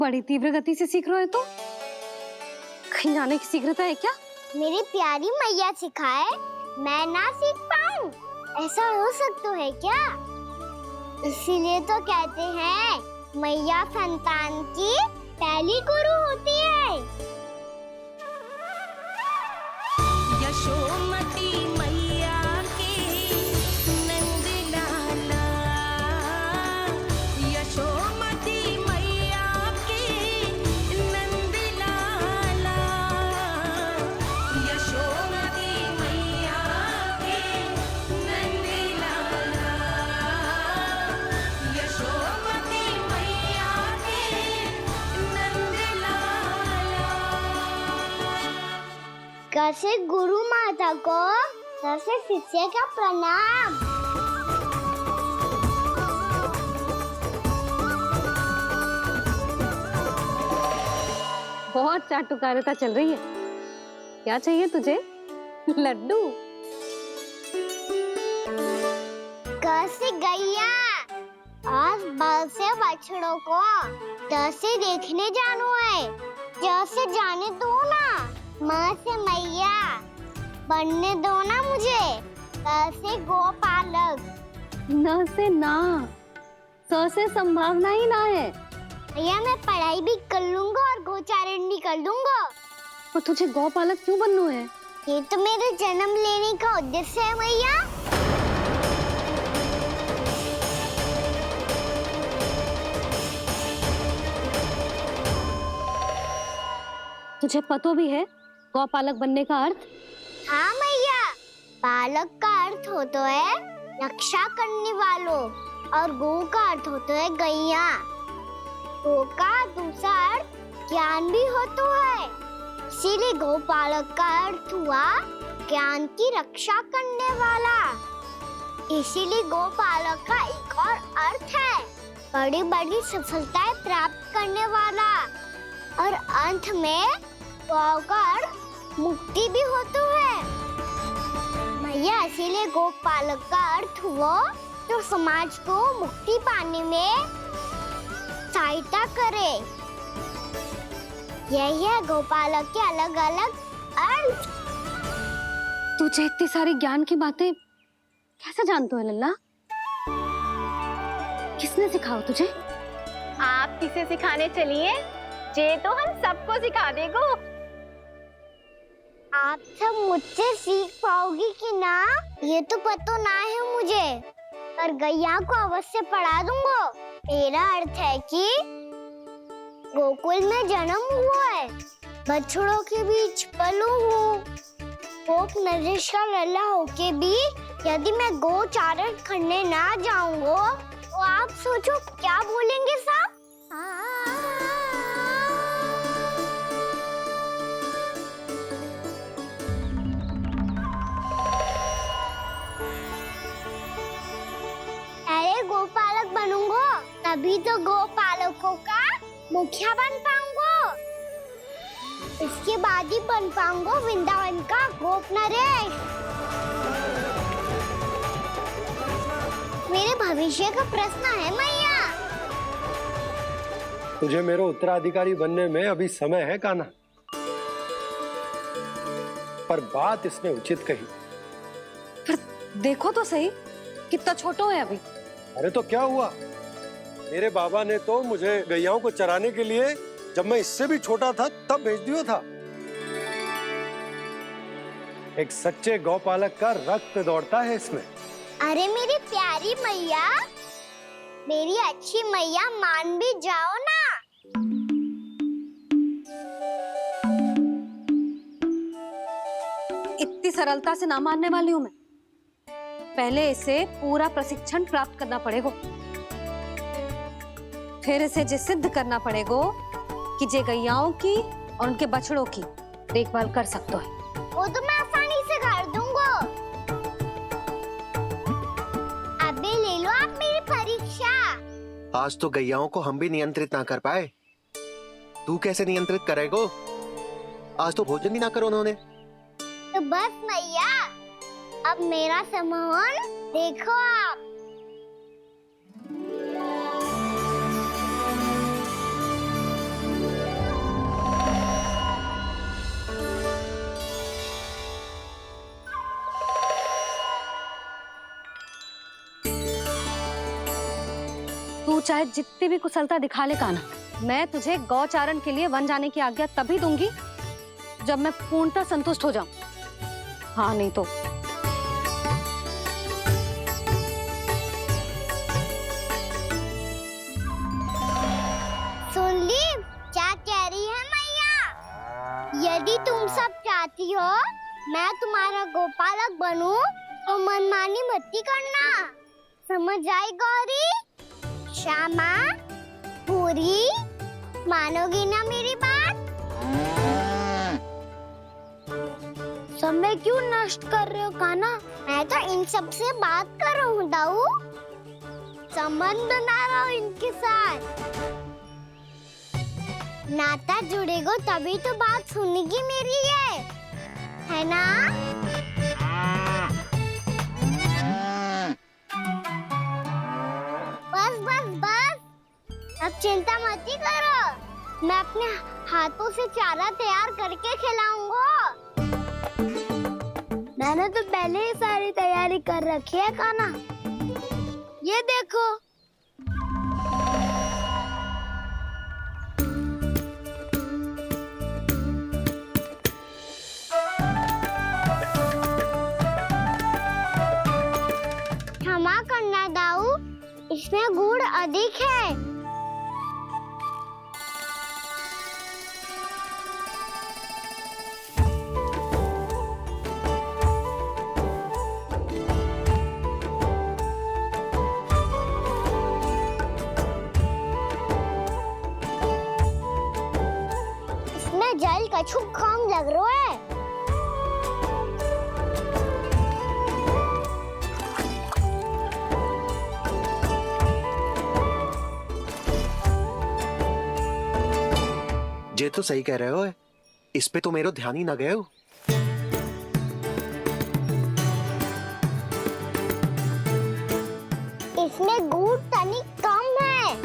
बड़ी तीव्र गति से सीख रहे हो तो कहीं जाने की शीघ्रता है क्या? मेरी प्यारी मैया सिखाए, मैं ना सीख पाऊं, ऐसा हो सकता है क्या? इसीलिए तो कहते हैं मैया संतान की पहली गुरु होती है। यशोमती मैया की नंद लाला, यशोमती मैया की नंद लाला, यशोमती मैया की नंद लाला, यशोमती मैया की नंद लाला। कैसे गुरु माता को, कैसे शिष्य का प्रणाम। बहुत चाटुकारिता चल रही है। क्या चाहिए तुझे? लड्डू? कैसे गैया आज बल से बछड़ों को कैसे देखने जानो है, जैसे जाने दो ना, माँ से मैया बनने दो ना मुझे, कैसे गोपालक। न से ना, स से संभावना ही ना है। भैया मैं पढ़ाई भी कर लूंगा और गोचारण भी कर लूंगा। तो तुझे गौपालक क्यों बनना है? ये तो मेरे जन्म लेने का उद्देश्य है भैया। तुझे पता भी है गौपालक बनने का अर्थ? हाँ मैया, पालक का अर्थ होता है रक्षा करने वालों और गौ का अर्थ होता है गैया। गौ का दूसरा अर्थ ज्ञान भी होता है, इसीलिए गौपालक का अर्थ हुआ ज्ञान की रक्षा करने वाला। इसीलिए गौपालक का एक और अर्थ है बड़ी बड़ी सफलताएं प्राप्त करने वाला, और अंत में गौ का अर्थ मुक्ति भी होता है। भैया इसीलिए गोपालक का अर्थ हुआ जो समाज को मुक्ति पाने में सहायता करे। यही है गोपालक के अलग अलग अर्थ। तुझे इतनी सारी ज्ञान की बातें कैसे जानते हो लल्ला? किसने सिखाओ तुझे? आप किसे सिखाने चलिए, जे तो हम सबको सिखा देगो। आप सब मुझसे सीख पाओगी कि ना ये तो पता ना है मुझे, पर गैया को अवश्य पढ़ा दूंगा। मेरा अर्थ है कि गोकुल में जन्म हुआ है, बछड़ों के बीच पलू हूँ, गोप नरेश का लल्ला होके भी यदि मैं गोचारण करने ना जाऊंगा तो आप सोचो क्या बोलेंगे साहब? अरे गोपालक बनूंगा तभी तो गोपालकों का मुखिया बन पाऊंगा, इसके बाद ही बन पाऊंगा वृंदावन का गोप नरेश। मेरे भविष्य का प्रश्न है मैया। तुझे मेरे उत्तराधिकारी बनने में अभी समय है कान्हा, पर बात इसने उचित कही। पर देखो तो सही कितना छोटा है अभी। अरे तो क्या हुआ, मेरे बाबा ने तो मुझे गैयाओं को चराने के लिए जब मैं इससे भी छोटा था तब भेज दिया था। एक सच्चे गौपालक का रक्त दौड़ता है इसमें। अरे मेरी प्यारी मैया, मेरी अच्छी मैया, मान भी जाओ ना। इतनी सरलता से ना मानने वाली हूँ मैं। पहले इसे पूरा प्रशिक्षण प्राप्त करना पड़ेगा, फिर इसे जे सिद्ध करना पड़ेगा कि जे गैयाओं की और उनके बछड़ों की देखभाल कर सकता है। वो तो मैं आसानी से कर दूंगा। अभी ले लो आप मेरी परीक्षा। आज तो गैयाओं को हम भी नियंत्रित ना कर पाए, तू कैसे नियंत्रित करेगो? आज तो भोजन ही ना करो उन्होंने। तो बस मैया, अब मेरा सम्मान देखो आप। चाहे जितनी भी कुशलता दिखा ले कान्हा, मैं तुझे गौचारण के लिए वन जाने की आज्ञा तभी दूंगी जब मैं पूर्णतः संतुष्ट हो जाऊं। हाँ नहीं तो सुन ली क्या कह रही है मैया? यदि तुम सब चाहती हो मैं तुम्हारा गोपालक बनूं तो मनमानी मत करना, समझ आई गौरी? श्यामा, पूरी, मानोगी ना मेरी बात? समय क्यों नष्ट कर रहे हो कान्हा? मैं तो इन सब से बात कर रहा हूँ दाऊ, संबंध बना रहा हूँ इनके साथ। नाता जुड़ेगा तभी तो बात सुनेगी मेरी है ना? बस बस बस, अब चिंता मत ही करो, मैं अपने हाथों से चारा तैयार करके खिलाऊंगा। मैंने तो पहले ही सारी तैयारी कर रखी है कान्हा, ये देखो। क्षमा करना दाऊ, इसमें गुड़ अधिक है। इसमें जल कछु कम लग रहा है। ये तो सही कह रहे हो, इस पे तो मेरो ध्यान ही ना गए हो। इसमें गुड़ तनिक कम है।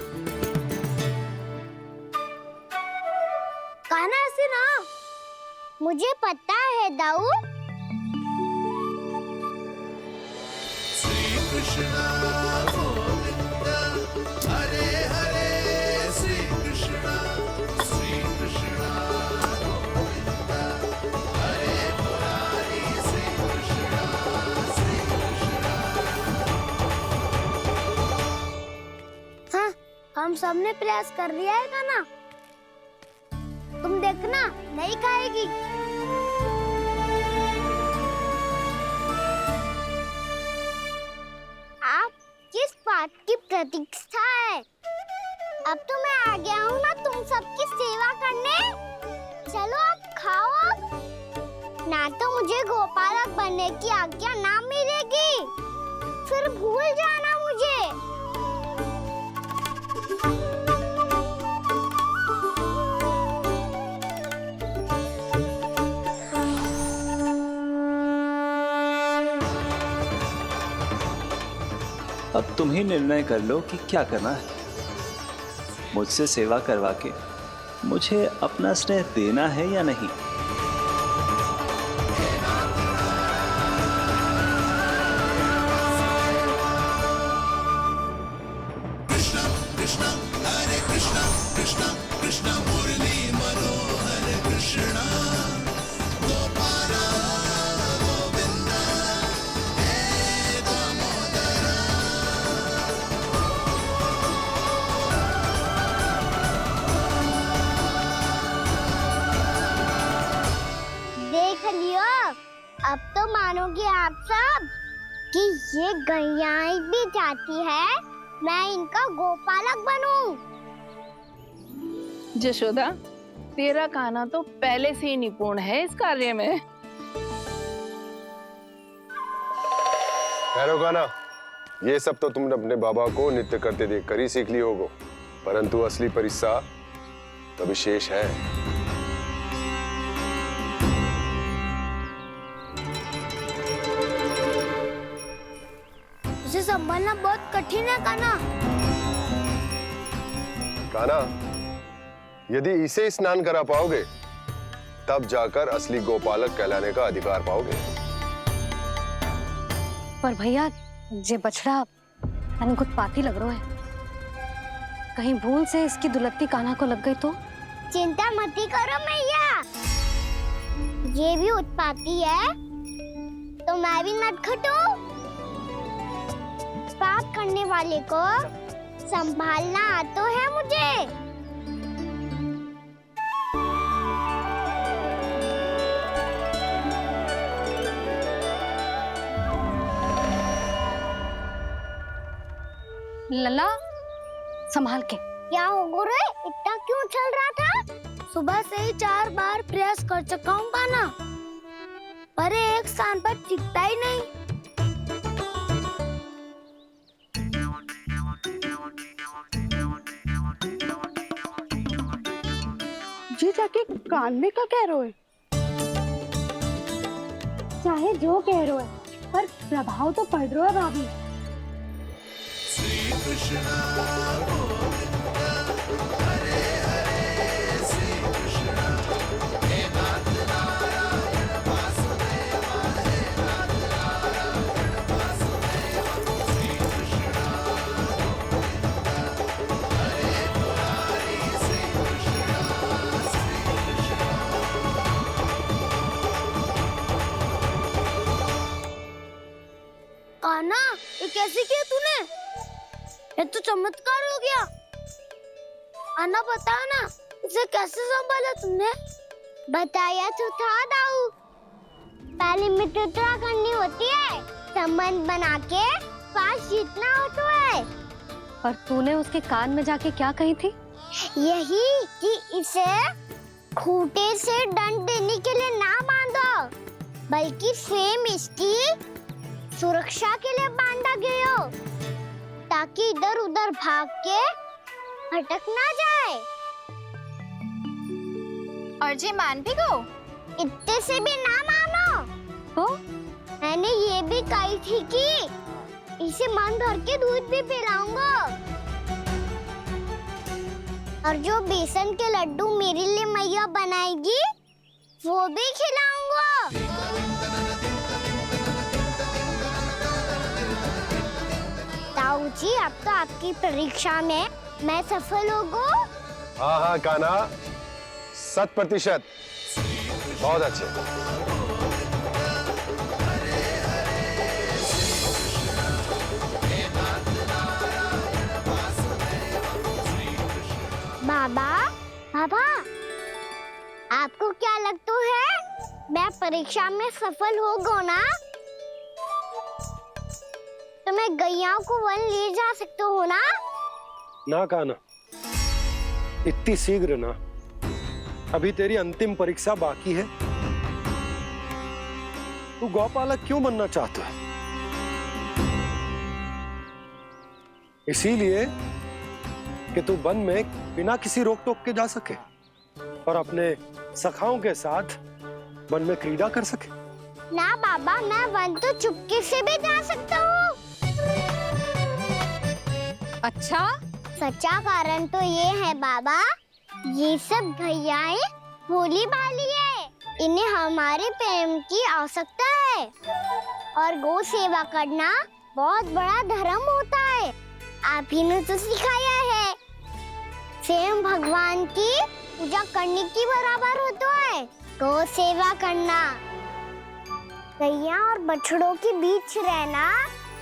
कान्हा ऐसे ना, मुझे पता है दाऊ। हाँ, हम सबने प्रयास कर लिया है कान्हा, तुम देखना नहीं खाएगी। आप किस बात की प्रतीक्षा है? अब तो मैं आ गया हूँ ना तुम सबकी सेवा करने। चलो अब खाओ अब। ना तो मुझे गोपालक बनने की आज्ञा ना मिलेगी, फिर भूल जाना मुझे। अब तुम ही निर्णय कर लो कि क्या करना है। मुझसे सेवा करवा के मुझे अपना स्नेह देना है या नहीं। अब तो मानोगे आप सब कि ये गैयाएं भी चाहती है मैं इनका गोपालक बनूं। जशोदा, तेरा कान्हा तो पहले से ही निपुण है इस कार्य में। ठहरो कान्हा, ये सब तो तुमने अपने बाबा को नृत्य करते देख कर ही सीख ली होगो, परंतु असली परिश्रम तो विशेष है। उसे संभालना बहुत कठिन है कान्हा। कान्हा, यदि इसे स्नान करा पाओगे तब जाकर असली गोपालक कहलाने का अधिकार पाओगे। पर भैया, ये बछड़ा तनिक उत्पाती लग रहा है। कहीं भूल से इसकी दुलत्ती कान्हा को लग गई तो? चिंता मत करो मैया, ये भी उत्पाती है तो मैं भी नटखट हूँ। पाप करने वाले को संभालना आता है मुझे। लला संभाल के। क्या हो गुरु, इतना क्यों चल रहा था? सुबह से ही 4 बार प्रयास कर चुका हूँ कान्हा, पर एक स्थान पर टिकता ही नहीं। जी जाके कान में क्या कह रहे हो? चाहे जो कह रहे हो, पर प्रभाव तो पड़ रहा है भाभी। कान्हा, ये कैसे किया तूने? ये तो चमत्कार हो गया। अन्ना बता ना, इसे कैसे संभाला तुमने? बताया तो था दाऊ, पहले मित्रता करनी होती है, संबंध बना के पास जीतना होता है। और तूने उसके कान में जाके क्या कही थी? यही कि इसे खूंटे से दंड देने के लिए ना बांधो, बल्कि स्वयं इसकी सुरक्षा के लिए बांधा गया हो, ताकि इधर उधर भाग के भटक ना जाए। और जी मान भी गो? इतने से भी ना मानो। तो मैंने ये भी कही थी कि इसे मन भर के दूध भी पिलाऊंगा, और जो बेसन के लड्डू मेरे लिए मैया बनाएगी वो भी खिलाऊंगा। ताऊ जी, अब तो आपकी परीक्षा में मैं सफल हो गई। हाँ हाँ कान्हा, 100%। बहुत अच्छे। बाबा, बाबा, आपको क्या लगता है मैं परीक्षा में सफल हो गो ना, तो मैं गैयाओं को वन ले जा सकता हूँ ना? ना कान्हा, इतनी शीघ्र ना, अभी तेरी अंतिम परीक्षा बाकी है। तू गौपालक क्यों बनना चाहता है? इसीलिए कि तू वन में बिना किसी रोक टोक के जा सके और अपने सखाओं के साथ वन में क्रीड़ा कर सके। ना बाबा, मैं वन तो चुपके से भी जा सकता हूँ। अच्छा, सच्चा कारण तो ये है बाबा, ये सब गैयाएं भोली भाली है, इन्हें हमारे प्रेम की आवश्यकता है, और गौ सेवा करना बहुत बड़ा धर्म होता है। आप ही ने तो सिखाया है, स्वयं भगवान की पूजा करने की बराबर होता है गौ सेवा करना। गैया और बछड़ों के बीच रहना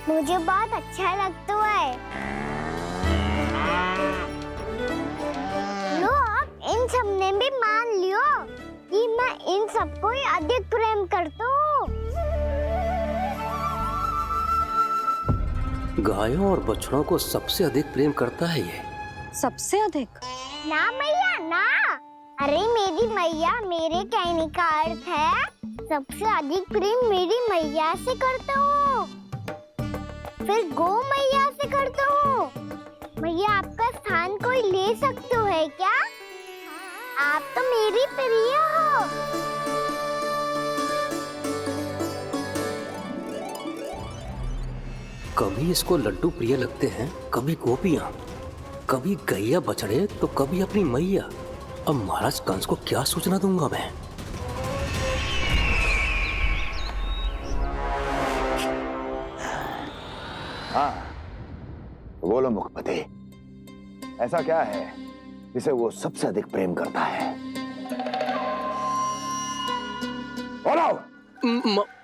मुझे बहुत अच्छा लगता है। लो, अब इन सब ने भी मान लियो कि मैं इन सबको ही अधिक प्रेम करता हूँ। गायों और बछड़ों को सबसे अधिक प्रेम करता है ये। सबसे अधिक? ना मैया ना, अरे मेरी मैया, मेरे कहने का अर्थ है सबसे अधिक प्रेम मेरी मैया से करता हूँ, फिर गौ मैया से करता हूँ। मैया, आपका स्थान कोई ले सकते है क्या? आप तो मेरी प्रिय हो। कभी इसको लड्डू प्रिय लगते हैं, कभी गोपियां, कभी गैया बछड़े, तो कभी अपनी मैया। अब महाराज कंस को क्या सूचना दूंगा मैं? हाँ, बोलो मुखपति, ऐसा क्या है जिसे वो सबसे अधिक प्रेम करता है? बोलो।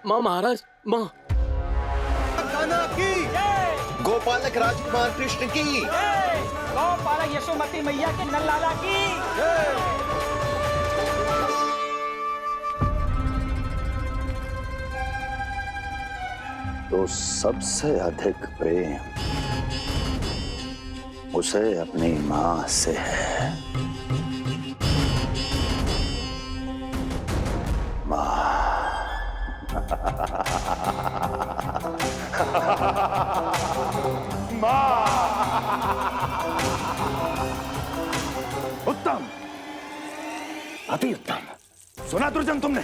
माँ महाराज, माँ। कान्हा की, गोपालक राजकुमार कृष्ण की, गोपालक यशोमती मैया के नल्लाला की। तो सबसे अधिक प्रेम उसे अपनी मां से है। उत्तम, अति उत्तम। सुना दुर्जन तुमने?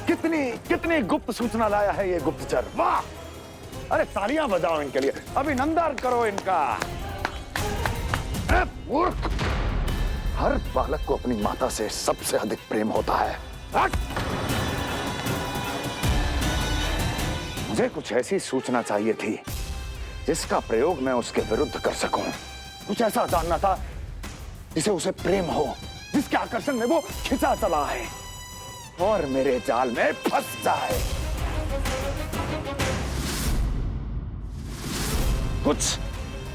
कितनी कितनी गुप्त सूचना लाया है ये गुप्तचर। वाह! अरे तालियां बजाओ इनके लिए, अभिनंदन करो इनका। मूर्ख! हर बालक को अपनी माता से सबसे अधिक प्रेम होता है। मुझे कुछ ऐसी सूचना चाहिए थी जिसका प्रयोग मैं उसके विरुद्ध कर सकूं। कुछ ऐसा जानना था जिसे उसे प्रेम हो, जिसके आकर्षण में वो खिंचा चला है और मेरे जाल में फंस जाए।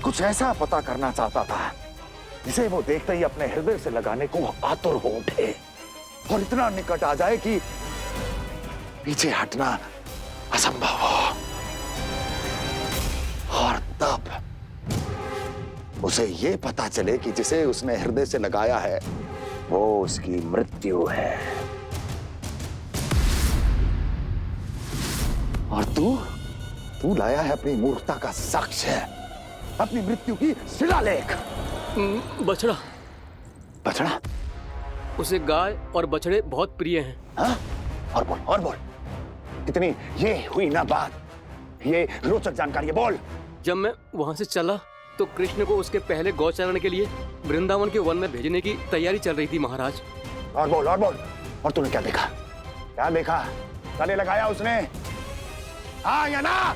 कुछ ऐसा पता करना चाहता था जिसे वो देखते ही अपने हृदय से लगाने को आतुर हो उठे और इतना निकट आ जाए कि पीछे हटना असंभव हो। और तब उसे ये पता चले कि जिसे उसने हृदय से लगाया है वो उसकी मृत्यु है। और तू लाया है अपनी मूर्खता का साक्ष्य, अपनी मृत्यु की शिलालेख। बछड़ा। बछड़ा? उसे गाय और बछड़े बहुत प्रिय हैं। हाँ? और बोल। कितनी ये हुई ना बात, ये रोचक जानकारी है, बोल। जब मैं वहां से चला तो कृष्ण को उसके पहले गौचारण के लिए वृंदावन के वन में भेजने की तैयारी चल रही थी महाराज। और बोल। और तूने क्या देखा? गले लगाया उसने? हाँ या ना?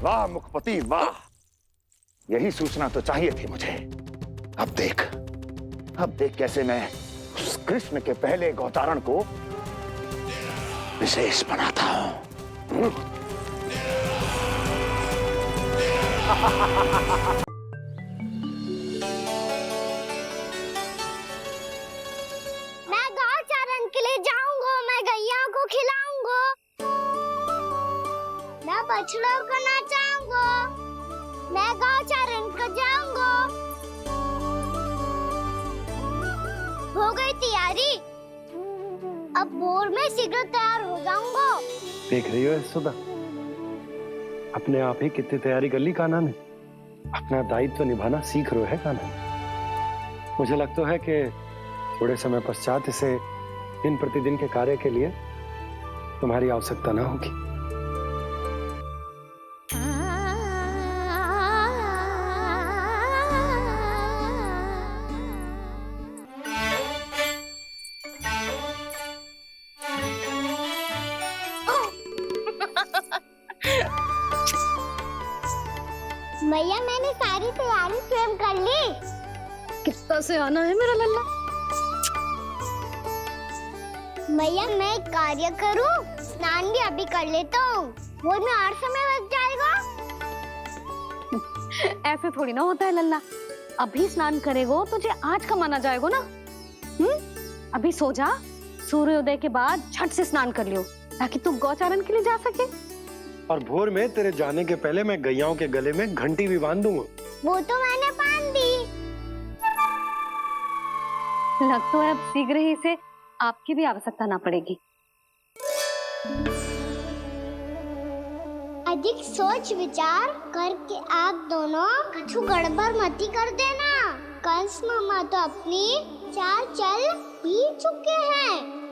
वाह मुखपति वाह, यही सूचना तो चाहिए थी मुझे। अब देख कैसे मैं उस कृष्ण के पहले गौचारण को विशेष बनाता हूं। मैं गौचारण के लिए जाऊंगा, मैं गैया को खिलाऊंगा, मैं बछड़ों को नचाऊंगा, मैं गौचारण को जाऊंगा। हो गई तैयारी, अब भोर में शीघ्र तैयार हो जाऊंगा। देख रही हो सुधा, अपने आप ही कितनी तैयारी कर ली कान्हा ने। अपना दायित्व निभाना सीख रहे है कान्हा। मुझे लगता है कि थोड़े समय पश्चात इसे दिन प्रतिदिन के कार्य के लिए तुम्हारी आवश्यकता ना होगी। भैया मैंने सारी तैयारी स्वयं कर ली। कितना से आना है मेरा लल्ला। भैया मैं एक कार्य करूं, स्नान भी अभी कर लेता हूँ, वो में और समय लग जाएगा। ऐसे थोड़ी ना होता है लल्ला, अभी स्नान करेगो तुझे आज कमाना जाएगो ना। अभी सो जा, सूर्योदय के बाद झट से स्नान कर लियो ताकि तू गौचारण के लिए जा सके। और भोर में तेरे जाने के पहले मैं गैयाओं के गले में घंटी भी बांध दूंगा। वो तो मैंने बांध दी। लग तो है अब शीघ्र ही से आपकी भी आवश्यकता ना पड़ेगी। अधिक सोच विचार करके आप दोनों कछु गड़बड़ मती कर देना। कंस मामा तो अपनी चाल चल भी चुके हैं।